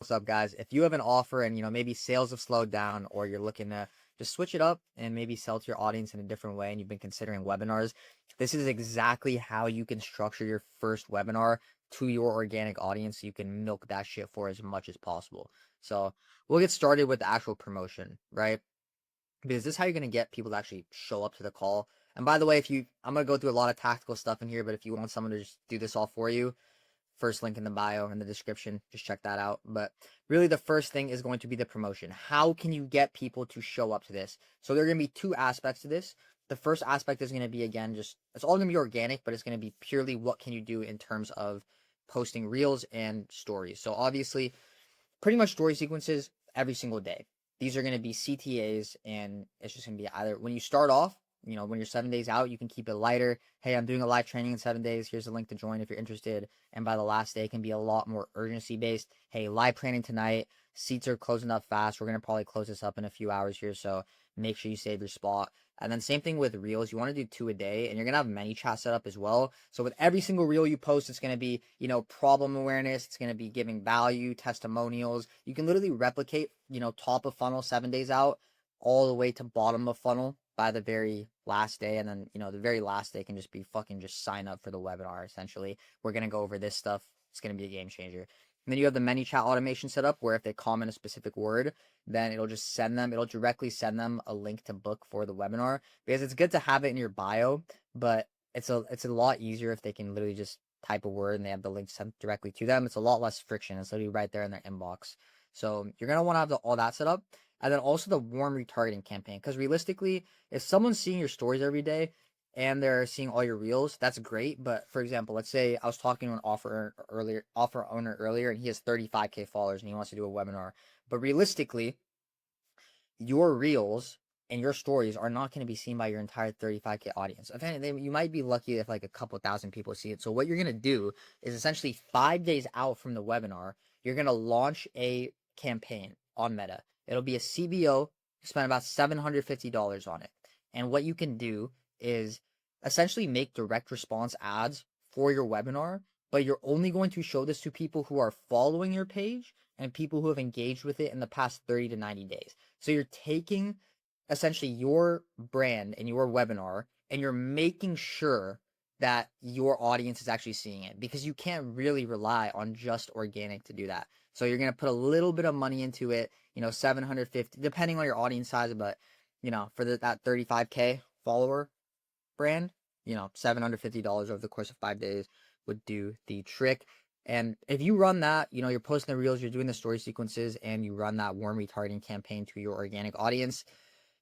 what's up, guys? If you have an offer and maybe sales have slowed down, or you're looking to just switch it up and maybe sell to your audience in a different way, and you've been considering webinars, this is exactly how you can structure your first webinar to your organic audience so you can milk that shit for as much as possible. So we'll get started with the actual promotion, right? Because this is how you're going to get people to actually show up to the call. And by the way, I'm going to go through a lot of tactical stuff in here, but if you want someone to just do this all for you, first link in the bio in the description, just check that out. But really the first thing is going to be the promotion. How can you get people to show up to this? So there are going to be two aspects to this. The first aspect is going to be, again, just it's all going to be organic, but it's going to be purely what can you do in terms of posting reels and stories. So obviously pretty much story sequences every single day. These are going to be CTAs, and it's just going to be either when you start off, when you're 7 days out, you can keep it lighter. Hey, I'm doing a live training in 7 days. Here's a link to join if you're interested. And by the last day, it can be a lot more urgency based. Hey, live planning tonight. Seats are closing up fast. We're going to probably close this up in a few hours here. So make sure you save your spot. And then same thing with reels. You want to do 2 a day, and you're going to have ManyChat set up as well. So with every single reel you post, it's going to be, problem awareness. It's going to be giving value, testimonials. You can literally replicate, top of funnel 7 days out all the way to bottom of funnel by the very last day. And then, the very last day can just be fucking just sign up for the webinar, essentially. We're going to go over this stuff. It's going to be a game changer. And then you have the ManyChat automation set up where if they comment a specific word, then it'll directly send them a link to book for the webinar, because it's good to have it in your bio, but it's a lot easier if they can literally just type a word and they have the link sent directly to them. It's a lot less friction. It's literally right there in their inbox. So you're going to want to have all that set up. And then also the warm retargeting campaign, because realistically, if someone's seeing your stories every day and they're seeing all your reels, that's great. But for example, let's say I was talking to an offer owner earlier, and he has 35K followers and he wants to do a webinar. But realistically, your reels and your stories are not going to be seen by your entire 35K audience. If anything, you might be lucky if like a couple thousand people see it. So what you're going to do is essentially 5 days out from the webinar, you're going to launch a campaign on Meta. It'll be a CBO. You spend about $750 on it. And what you can do is essentially make direct response ads for your webinar, but you're only going to show this to people who are following your page and people who have engaged with it in the past 30 to 90 days. So you're taking essentially your brand and your webinar, and you're making sure that your audience is actually seeing it, because you can't really rely on just organic to do that. So you're going to put a little bit of money into it, 750, depending on your audience size, but for that 35K follower brand, $750 over the course of 5 days would do the trick. And if you run that, you're posting the reels, you're doing the story sequences, and you run that warm retargeting campaign to your organic audience,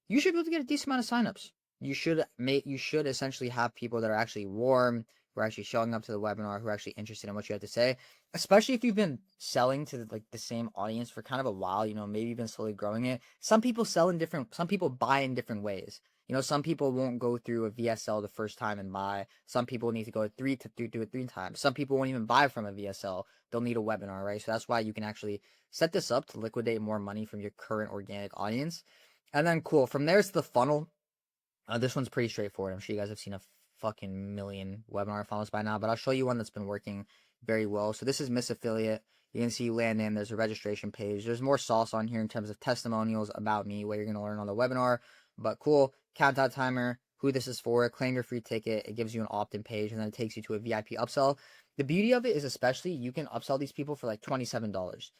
you should be able to get a decent amount of signups. You should essentially have people that are actually warm, who are actually showing up to the webinar, who are actually interested in what you have to say. Especially if you've been selling to the same audience for kind of a while, maybe you've been slowly growing it. Some people buy in different ways. Some people won't go through a VSL the first time and buy. Some people need to go do it 3 times. Some people won't even buy from a VSL. They'll need a webinar, right? So that's why you can actually set this up to liquidate more money from your current organic audience. And then cool. From there, it's the funnel. This one's pretty straightforward. I'm sure you guys have seen a fucking million webinar funnels by now, but I'll show you one that's been working very well. So this is Miss Affiliate. You can see you land in. There's a registration page. There's more sauce on here in terms of testimonials about me, what you're going to learn on the webinar. But cool. Countdown timer, who this is for, claim your free ticket. It gives you an opt-in page, and then it takes you to a VIP upsell. The beauty of it is especially you can upsell these people for like $27.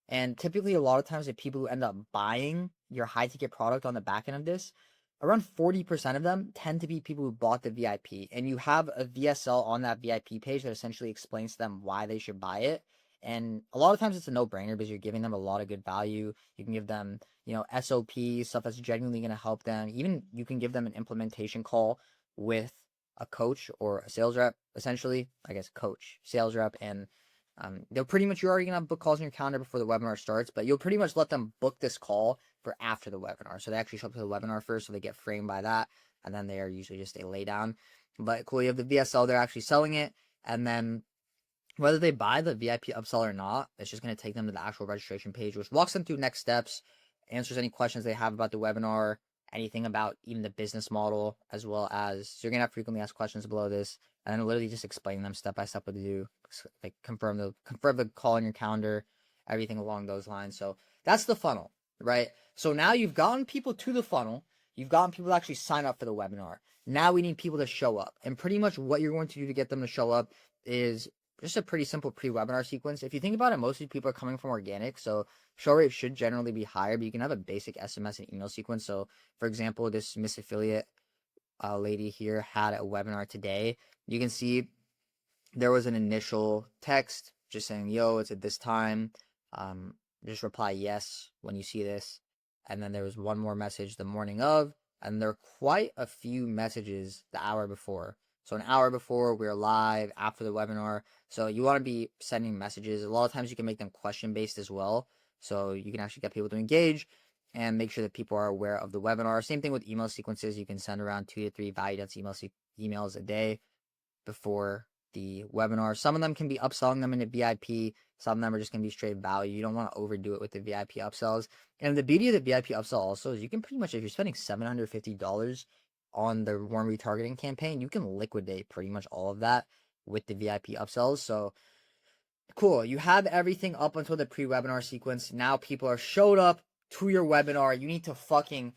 And typically, a lot of times, the people who end up buying your high ticket product on the back end of this, around 40% of them tend to be people who bought the VIP. And you have a VSL on that VIP page that essentially explains to them why they should buy it. And a lot of times it's a no-brainer because you're giving them a lot of good value. You can give them, SOP, stuff that's genuinely going to help them. Even you can give them an implementation call with a coach or a sales rep, essentially, I guess coach, sales rep, and they'll pretty much, you're already gonna book calls in your calendar before the webinar starts, but you'll pretty much let them book this call for after the webinar. So they actually show up to the webinar first, so they get framed by that, and then they are usually just a lay down. But cool, you have the VSL, they're actually selling it, and then whether they buy the VIP upsell or not, it's just gonna take them to the actual registration page, which walks them through next steps, answers any questions they have about the webinar, anything about even the business model, as well as, so you're gonna have frequently asked questions below this, and then literally just explain them step by step what to do, like confirm the call in your calendar, everything along those lines. So that's the funnel, right? So now you've gotten people to the funnel. You've gotten people to actually sign up for the webinar. Now we need people to show up. And pretty much what you're going to do to get them to show up is just a pretty simple pre-webinar sequence. If you think about it, most of these people are coming from organic. So show rate should generally be higher, but you can have a basic SMS and email sequence. So for example, this Miss Affiliate lady here had a webinar today. You can see there was an initial text just saying, yo, it's at this time. Just reply yes when you see this. And then there was one more message the morning of, and there are quite a few messages the hour before. So an hour before, we're live after the webinar. So you want to be sending messages. A lot of times you can make them question-based as well. So you can actually get people to engage and make sure that people are aware of the webinar. Same thing with email sequences. You can send around 2 to 3 value-dense emails a day before the webinar. Some of them can be upselling them into VIP. Some of them are just going to be straight value. You don't want to overdo it with the VIP upsells. And the beauty of the VIP upsell also is you can pretty much, if you're spending $750 on the warm retargeting campaign, you can liquidate pretty much all of that with the VIP upsells. So cool. You have everything up until the pre-webinar sequence. Now people are showed up to your webinar. You need to fucking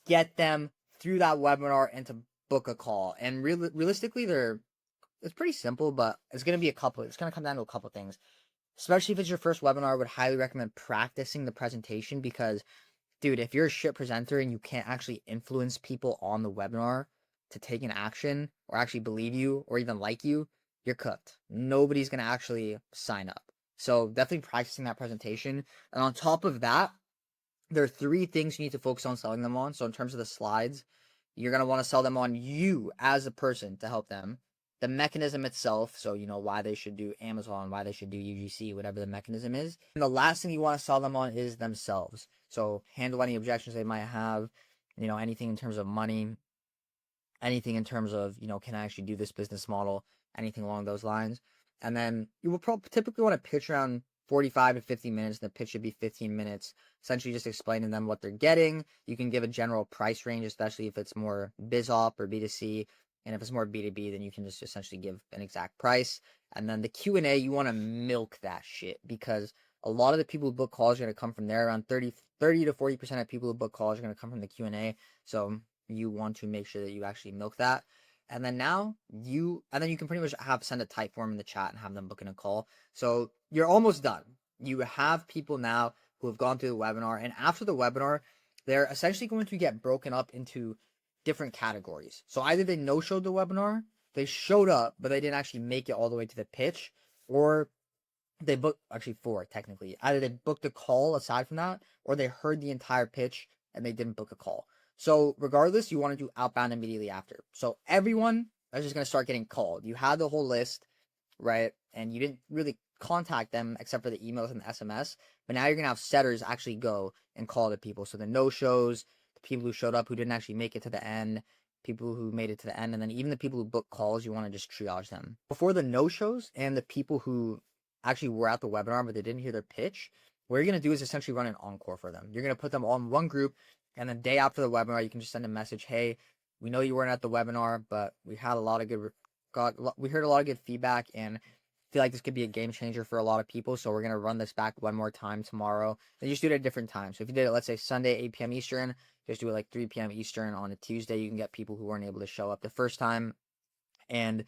get them through that webinar and to book a call. And realistically, it's pretty simple, but it's going to come down to a couple things. Especially if it's your first webinar, I would highly recommend practicing the presentation because, dude, if you're a shit presenter and you can't actually influence people on the webinar to take an action or actually believe you or even like you, you're cooked. Nobody's going to actually sign up. So definitely practicing that presentation. And on top of that, there are 3 things you need to focus on selling them on. So in terms of the slides, you're going to want to sell them on you as a person to help them. The mechanism itself, so you know why they should do Amazon, why they should do UGC, whatever the mechanism is. And the last thing you want to sell them on is themselves. So handle any objections they might have, you know, anything in terms of money, anything in terms of, you know, can I actually do this business model, anything along those lines. And then you will typically want to pitch around 45 to 50 minutes. The pitch should be 15 minutes, essentially just explaining them what they're getting. You can give a general price range, especially if it's more BizOp or B2C. And if it's more B2B, then you can just essentially give an exact price. And then the Q&A, you want to milk that shit because a lot of the people who book calls are going to come from there. Around 30 to 40% of people who book calls are going to come from the Q&A. So you want to make sure that you actually milk that. And then you can pretty much send a type form in the chat and have them book in a call. So you're almost done. You have people now who have gone through the webinar, and after the webinar, they're essentially going to get broken up into different categories. So either they no-showed the webinar, they showed up, but they didn't actually make it all the way to the pitch, or they booked, actually 4 technically. Either they booked a call aside from that, or they heard the entire pitch and they didn't book a call. So regardless, you want to do outbound immediately after. So everyone is just going to start getting called. You had the whole list, right? And you didn't really contact them except for the emails and the SMS. But now you're going to have setters actually go and call the people. So the no-shows, the people who showed up who didn't actually make it to the end, people who made it to the end, and then even the people who book calls, you want to just triage them. Before the no-shows and the people who actually were at the webinar but they didn't hear their pitch, what you're going to do is essentially run an encore for them. You're going to put them all in one group, and then day after the webinar, you can just send a message, hey, we know you weren't at the webinar, but we had a lot of we heard a lot of good feedback, and feel like this could be a game changer for a lot of people. So we're going to run this back one more time tomorrow. And just do it at a different time. So if you did it, let's say Sunday, 8 p.m. Eastern, just do it like 3 p.m. Eastern on a Tuesday. You can get people who weren't able to show up the first time. And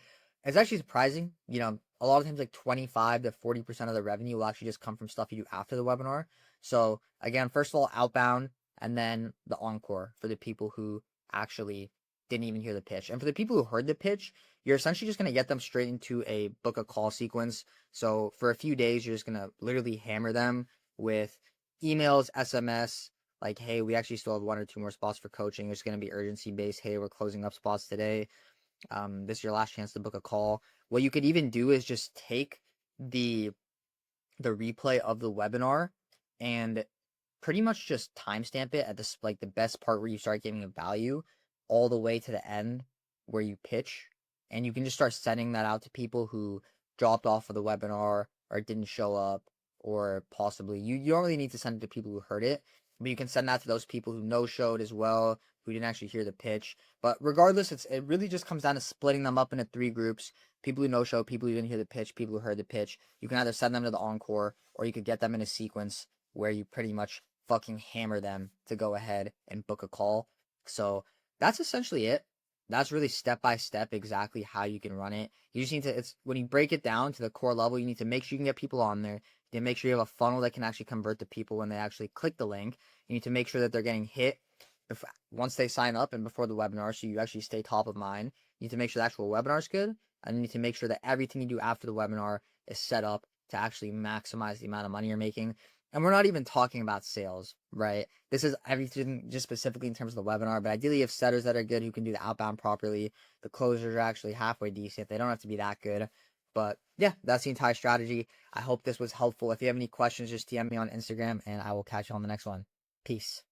it's actually surprising. You know, a lot of times like 25 to 40% of the revenue will actually just come from stuff you do after the webinar. So again, first of all, outbound, and then the encore for the people who actually didn't even hear the pitch. And for the people who heard the pitch, you're essentially just going to get them straight into a book a call sequence. So for a few days, you're just going to literally hammer them with emails, SMS, like, hey, we actually still have 1 or 2 more spots for coaching. It's going to be urgency based. Hey, we're closing up spots today. This is your last chance to book a call. What you could even do is just take the replay of the webinar and pretty much just timestamp it at this, like the best part where you start giving a value all the way to the end where you pitch. And you can just start sending that out to people who dropped off of the webinar or didn't show up, or possibly you don't really need to send it to people who heard it, but you can send that to those people who no-showed as well, who didn't actually hear the pitch. But regardless, it really just comes down to splitting them up into 3 groups, people who no show, people who didn't hear the pitch, people who heard the pitch. You can either send them to the encore, or you could get them in a sequence where you pretty much fucking hammer them to go ahead and book a call. So that's essentially it. That's really step by step exactly how you can run it. You just need to, it's when you break it down to the core level, you need to make sure you can get people on there. You need to make sure you have a funnel that can actually convert the people when they actually click the link. You need to make sure that they're getting hit once they sign up and before the webinar, so you actually stay top of mind. You need to make sure the actual webinar is good, and you need to make sure that everything you do after the webinar is set up to actually maximize the amount of money you're making. And we're not even talking about sales, right? This is everything just specifically in terms of the webinar, but ideally you have setters that are good who can do the outbound properly. The closers are actually halfway decent. They don't have to be that good. But yeah, that's the entire strategy. I hope this was helpful. If you have any questions, just DM me on Instagram and I will catch you on the next one. Peace.